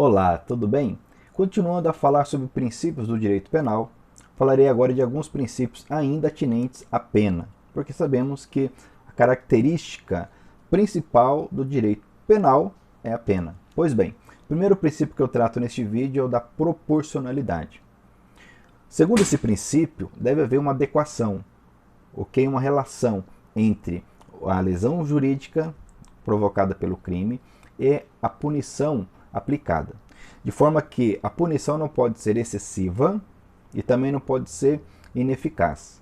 Olá, tudo bem? Continuando a falar sobre princípios do direito penal, falarei agora de alguns princípios ainda atinentes à pena, porque sabemos que a característica principal do direito penal é a pena. Pois bem, o primeiro princípio que eu trato neste vídeo é o da proporcionalidade. Segundo esse princípio, deve haver uma adequação, ok? Uma relação entre a lesão jurídica provocada pelo crime e a punição aplicada. De forma que a punição não pode ser excessiva e também não pode ser ineficaz,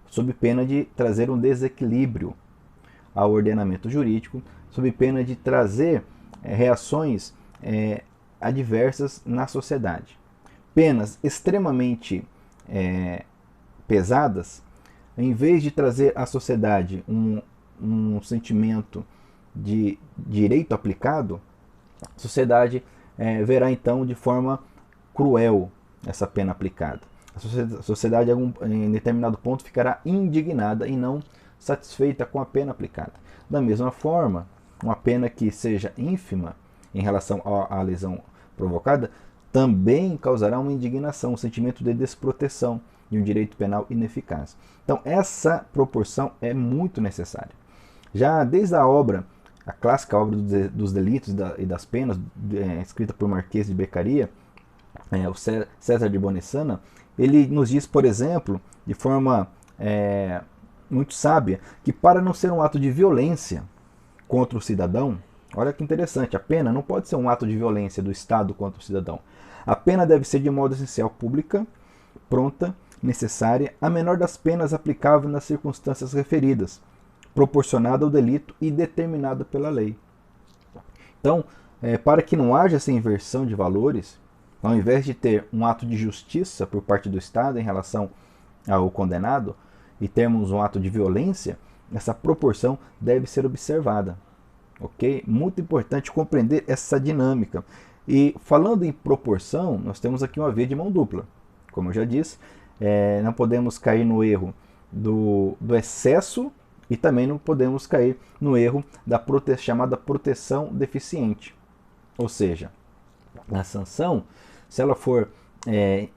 sob pena de trazer um desequilíbrio ao ordenamento jurídico, sob pena de trazer reações adversas na sociedade. Penas extremamente pesadas, em vez de trazer à sociedade um sentimento de direito aplicado, a sociedade verá então de forma cruel essa pena aplicada. A sociedade em determinado ponto ficará indignada e não satisfeita com a pena aplicada. Da mesma forma, uma pena que seja ínfima em relação à lesão provocada também causará uma indignação, um sentimento de desproteção e um direito penal ineficaz. Então, essa proporção é muito necessária. Já desde a clássica obra dos delitos e das penas, escrita por Marquês de Beccaria, o César de Bonessana, ele nos diz, por exemplo, de forma muito sábia, que para não ser um ato de violência contra o cidadão, olha que interessante, a pena não pode ser um ato de violência do Estado contra o cidadão. A pena deve ser de modo essencial pública, pronta, necessária, a menor das penas aplicável nas circunstâncias referidas, proporcionada ao delito e determinada pela lei. Então, para que não haja essa inversão de valores, ao invés de ter um ato de justiça por parte do Estado em relação ao condenado e termos um ato de violência, essa proporção deve ser observada. Ok? Muito importante compreender essa dinâmica. E falando em proporção, nós temos aqui uma via de mão dupla. Como eu já disse, não podemos cair no erro do excesso e também não podemos cair no erro da chamada proteção deficiente. Ou seja, a sanção, se ela for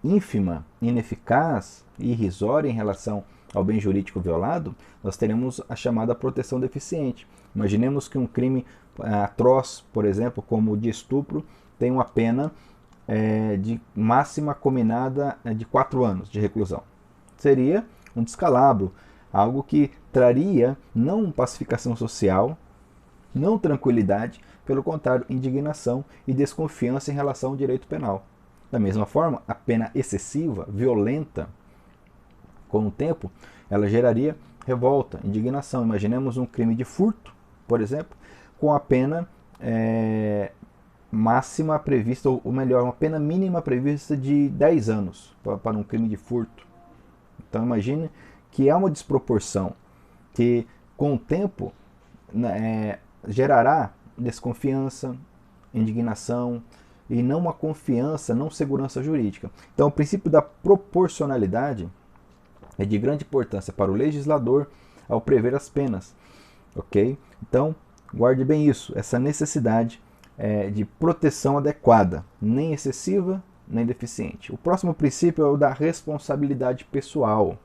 ínfima, ineficaz e irrisória em relação ao bem jurídico violado, nós teremos a chamada proteção deficiente. Imaginemos que um crime atroz, por exemplo, como o de estupro, tem uma pena de máxima combinada de 4 anos de reclusão. Seria um descalabro, algo que traria não pacificação social, não tranquilidade, pelo contrário, indignação e desconfiança em relação ao direito penal. Da mesma forma, a pena excessiva, violenta, com o tempo, ela geraria revolta, indignação. Imaginemos um crime de furto, por exemplo, com a pena máxima prevista, ou melhor, uma pena mínima prevista de 10 anos para um crime de furto. Então imagine que há uma desproporção que com o tempo gerará desconfiança, indignação e não uma confiança, não segurança jurídica. Então o princípio da proporcionalidade é de grande importância para o legislador ao prever as penas. Ok? Então guarde bem isso, essa necessidade de proteção adequada, nem excessiva, nem deficiente. O próximo princípio é o da responsabilidade pessoal.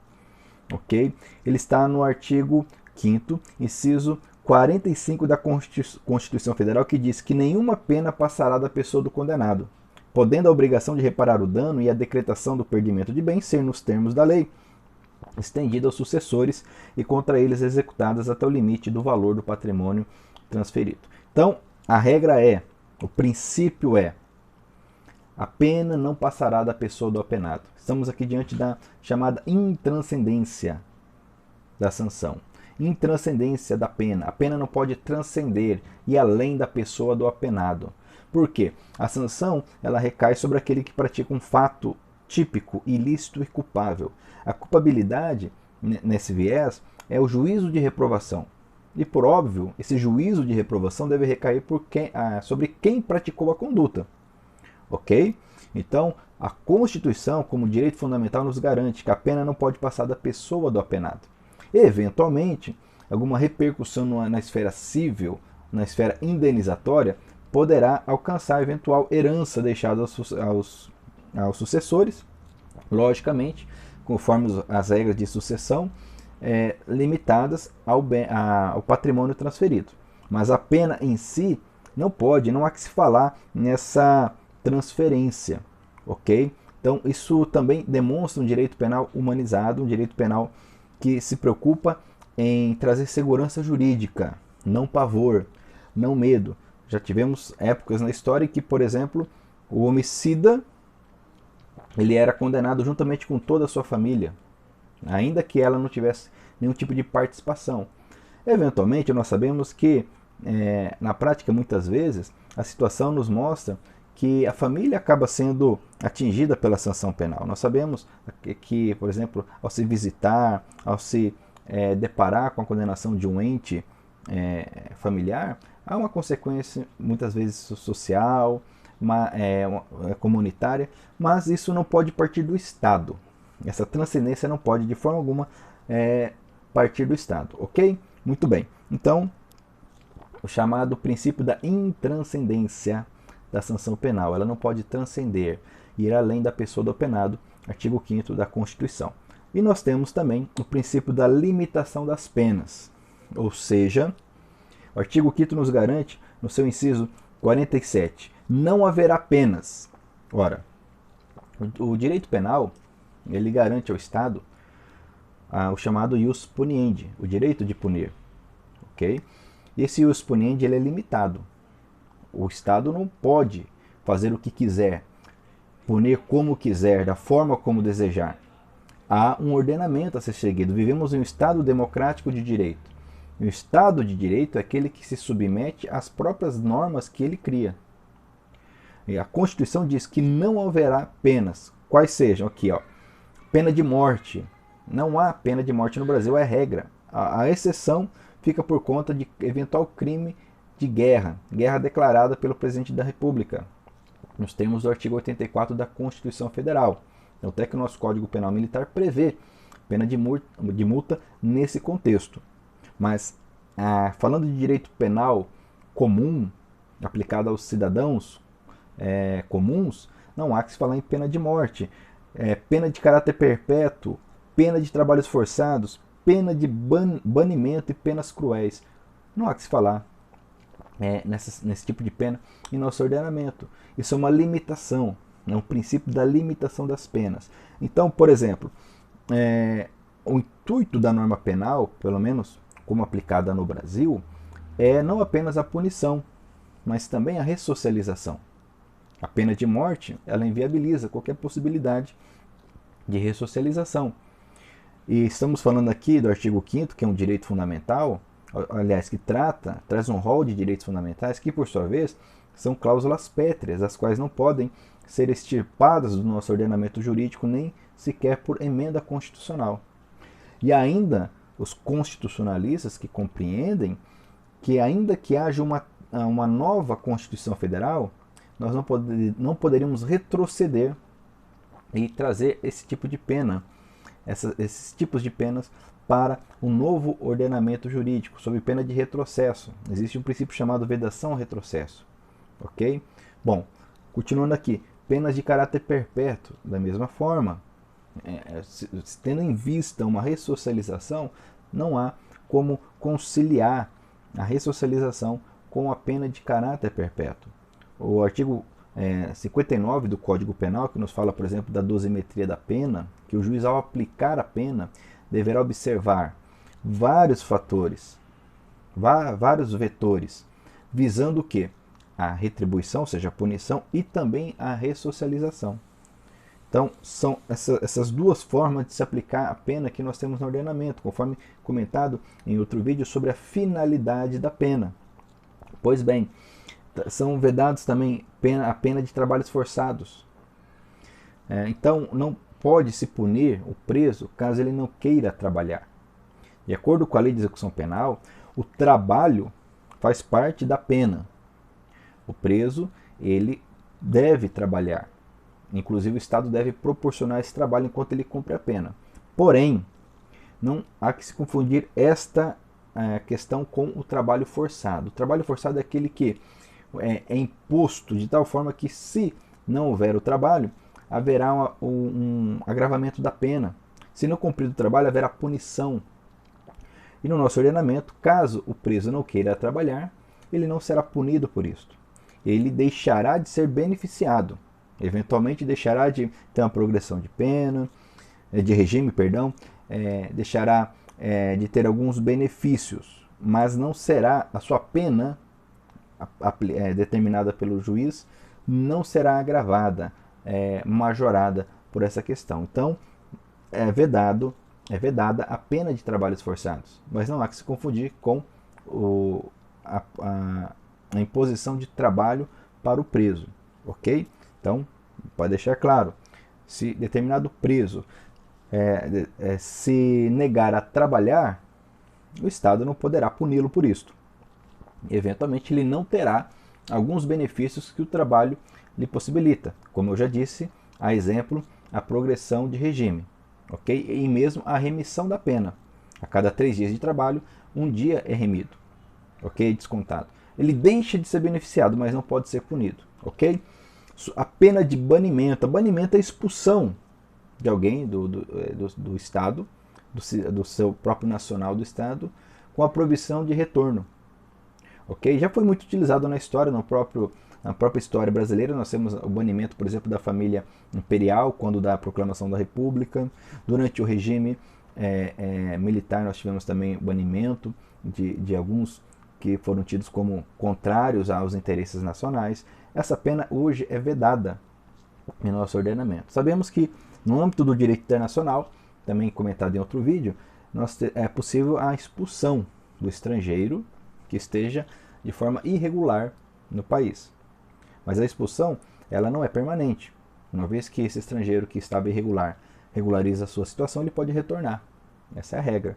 Ok? Ele está no artigo 5º, inciso 45 da Constituição Federal, que diz que nenhuma pena passará da pessoa do condenado, podendo a obrigação de reparar o dano e a decretação do perdimento de bens ser, nos termos da lei, estendida aos sucessores e contra eles executadas até o limite do valor do patrimônio transferido. Então, a regra o princípio a pena não passará da pessoa do apenado. Estamos aqui diante da chamada intranscendência da sanção. Intranscendência da pena. A pena não pode transcender e além da pessoa do apenado. Por quê? A sanção ela recai sobre aquele que pratica um fato típico, ilícito e culpável. A culpabilidade, nesse viés, é o juízo de reprovação. E por óbvio, esse juízo de reprovação deve recair sobre quem praticou a conduta. Ok? Então, a Constituição, como direito fundamental, nos garante que a pena não pode passar da pessoa do apenado. E, eventualmente, alguma repercussão na esfera civil, na esfera indenizatória, poderá alcançar eventual herança deixada aos sucessores, logicamente, conforme as regras de sucessão, limitadas ao patrimônio transferido. Mas a pena em si não há que se falar nessa transferência, ok? Então isso também demonstra um direito penal humanizado, um direito penal que se preocupa em trazer segurança jurídica, não pavor, não medo. Já tivemos épocas na história em que, por exemplo, o homicida ele era condenado juntamente com toda a sua família, ainda que ela não tivesse nenhum tipo de participação. Eventualmente, nós sabemos que, na prática, muitas vezes, a situação nos mostra que a família acaba sendo atingida pela sanção penal. Nós sabemos que, por exemplo, ao se visitar, ao se deparar com a condenação de um ente familiar, há uma consequência muitas vezes social, comunitária, mas isso não pode partir do Estado. Essa transcendência não pode de forma alguma partir do Estado, ok? Muito bem. Então, o chamado princípio da intranscendência da sanção penal, ela não pode transcender, ir além da pessoa do penado, artigo 5º da Constituição. E nós temos também o princípio da limitação das penas, ou seja, o artigo 5º nos garante, no seu inciso 47, não haverá penas. Ora, o direito penal, ele garante ao Estado o chamado ius puniendi, o direito de punir. Ok? E esse ius puniendi ele é limitado. O Estado não pode fazer o que quiser, punir como quiser, da forma como desejar. Há um ordenamento a ser seguido. Vivemos em um Estado democrático de direito. E o Estado de direito é aquele que se submete às próprias normas que ele cria. E a Constituição diz que não haverá penas, quais sejam aqui, ó, pena de morte. Não há pena de morte no Brasil, é regra. A exceção fica por conta de eventual crime de guerra, guerra declarada pelo presidente da República, nos termos do artigo 84 da Constituição Federal. Então, até que o nosso Código Penal Militar prevê pena de multa nesse contexto. Mas, falando de direito penal comum, aplicado aos cidadãos comuns, não há que se falar em pena de morte. Pena de caráter perpétuo, pena de trabalhos forçados, pena de banimento e penas cruéis. Não há que se falar nesse tipo de pena em nosso ordenamento. Isso é uma limitação, é um princípio da limitação das penas. Então, por exemplo, o intuito da norma penal, pelo menos como aplicada no Brasil, é não apenas a punição, mas também a ressocialização. A pena de morte, ela inviabiliza qualquer possibilidade de ressocialização. E estamos falando aqui do artigo 5º, que é um direito fundamental, aliás, que traz um rol de direitos fundamentais, que por sua vez são cláusulas pétreas, as quais não podem ser extirpadas do nosso ordenamento jurídico nem sequer por emenda constitucional. E ainda os constitucionalistas que compreendem que ainda que haja uma nova Constituição Federal, nós não poderíamos retroceder e trazer esse tipo de pena, esses tipos de penas para um novo ordenamento jurídico, sob pena de retrocesso. Existe um princípio chamado vedação ao retrocesso. Ok? Bom, continuando aqui, penas de caráter perpétuo, da mesma forma, tendo em vista uma ressocialização, não há como conciliar a ressocialização com a pena de caráter perpétuo. O artigo 59 do Código Penal, que nos fala, por exemplo, da dosimetria da pena, que o juiz, ao aplicar a pena, deverá observar vários fatores, vários vetores, visando o quê? A retribuição, ou seja, a punição, e também a ressocialização. Então, são essas duas formas de se aplicar a pena que nós temos no ordenamento, conforme comentado em outro vídeo sobre a finalidade da pena. Pois bem, são vedados também a pena de trabalhos forçados. Então, não pode se punir o preso caso ele não queira trabalhar. De acordo com a lei de execução penal, o trabalho faz parte da pena. O preso, ele deve trabalhar. Inclusive, o Estado deve proporcionar esse trabalho enquanto ele cumpre a pena. Porém, não há que se confundir esta questão com o trabalho forçado. O trabalho forçado é aquele que é imposto de tal forma que, se não houver o trabalho, haverá um agravamento da pena. Se não cumprir o trabalho, haverá punição. E no nosso ordenamento, caso o preso não queira trabalhar, ele não será punido por isto. Ele deixará de ser beneficiado. Eventualmente deixará de ter uma progressão de pena, de regime, perdão, deixará de ter alguns benefícios, mas não será a sua pena determinada pelo juiz, não será agravada, majorada por essa questão. Então, é vedada a pena de trabalhos forçados, mas não há que se confundir com a imposição de trabalho para o preso, ok? Então, pode deixar claro, se determinado preso se negar a trabalhar, o Estado não poderá puni-lo por isto. Eventualmente, ele não terá alguns benefícios que o trabalho lhe possibilita, como eu já disse, a exemplo, a progressão de regime, ok? E mesmo a remissão da pena. A cada 3 dias de trabalho, um dia é remido, ok? Descontado. Ele deixa de ser beneficiado, mas não pode ser punido, ok? A pena de banimento. Banimento é a expulsão de alguém do Estado, do seu próprio nacional do Estado, com a proibição de retorno. Ok? Já foi muito utilizado na história, na própria história brasileira. Nós temos o banimento, por exemplo, da família imperial, quando da proclamação da República. Durante o regime militar, nós tivemos também o banimento de alguns que foram tidos como contrários aos interesses nacionais. Essa pena hoje é vedada em nosso ordenamento. Sabemos que, no âmbito do direito internacional, também comentado em outro vídeo, é possível a expulsão do estrangeiro que esteja de forma irregular no país. Mas a expulsão, ela não é permanente. Uma vez que esse estrangeiro que estava irregular regulariza a sua situação, ele pode retornar. Essa é a regra.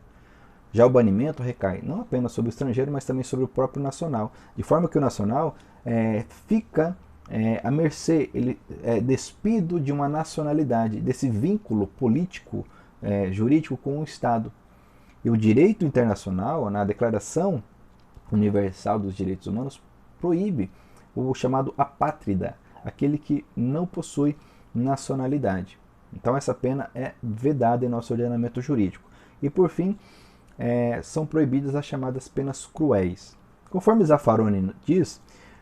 Já o banimento recai não apenas sobre o estrangeiro, mas também sobre o próprio nacional. De forma que o nacional fica à mercê, ele é despido de uma nacionalidade, desse vínculo político, jurídico com o Estado. E o direito internacional, na Declaração Universal dos Direitos Humanos, proíbe o chamado apátrida, aquele que não possui nacionalidade. Então essa pena é vedada em nosso ordenamento jurídico. E por fim, são proibidas as chamadas penas cruéis. Conforme Zaffaroni diz,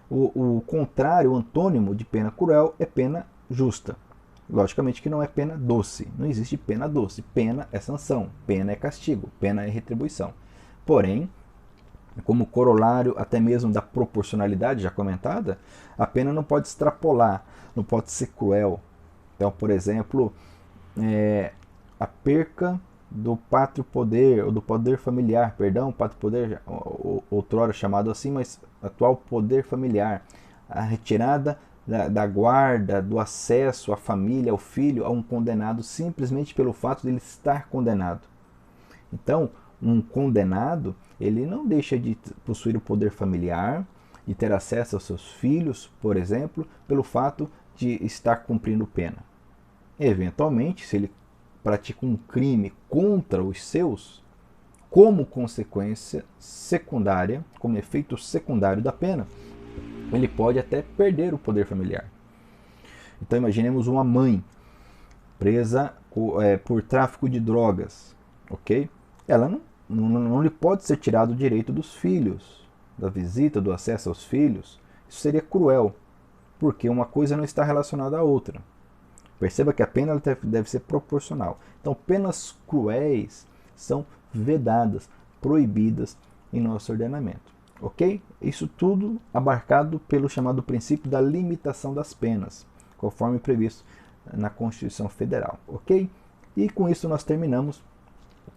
o contrário, o antônimo de pena cruel é pena justa. Logicamente que não é pena doce. Não existe pena doce. Pena é sanção, pena é castigo, pena é retribuição. Porém, como corolário até mesmo da proporcionalidade já comentada, a pena não pode extrapolar, não pode ser cruel. Então, por exemplo, a perca do pátrio poder, ou do poder familiar, perdão, pátrio poder, outrora chamado assim, mas atual poder familiar, a retirada da guarda, do acesso à família, ao filho, a um condenado, simplesmente pelo fato de ele estar condenado. Então, um condenado, ele não deixa de possuir o poder familiar, de ter acesso aos seus filhos, por exemplo, pelo fato de estar cumprindo pena. Eventualmente, se ele pratica um crime contra os seus, como consequência secundária, como efeito secundário da pena, ele pode até perder o poder familiar. Então imaginemos uma mãe presa por tráfico de drogas, ok? Ela não lhe pode ser tirado o direito dos filhos, da visita, do acesso aos filhos. Isso seria cruel, porque uma coisa não está relacionada à outra. Perceba que a pena deve ser proporcional. Então, penas cruéis são vedadas, proibidas em nosso ordenamento. Ok? Isso tudo abarcado pelo chamado princípio da limitação das penas, conforme previsto na Constituição Federal. Ok? E com isso nós terminamos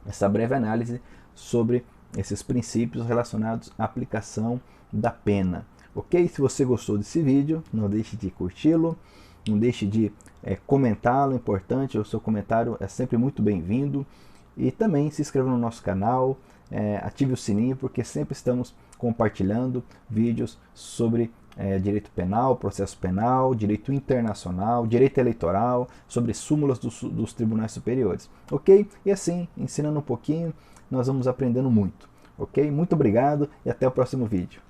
essa breve análise sobre esses princípios relacionados à aplicação da pena. Ok? Se você gostou desse vídeo, não deixe de curti-lo. Não deixe de comentá-lo, é importante, o seu comentário é sempre muito bem-vindo. E também se inscreva no nosso canal, ative o sininho, porque sempre estamos compartilhando vídeos sobre direito penal, processo penal, direito internacional, direito eleitoral, sobre súmulas dos tribunais superiores. Ok? E assim, ensinando um pouquinho, nós vamos aprendendo muito. Ok? Muito obrigado e até o próximo vídeo.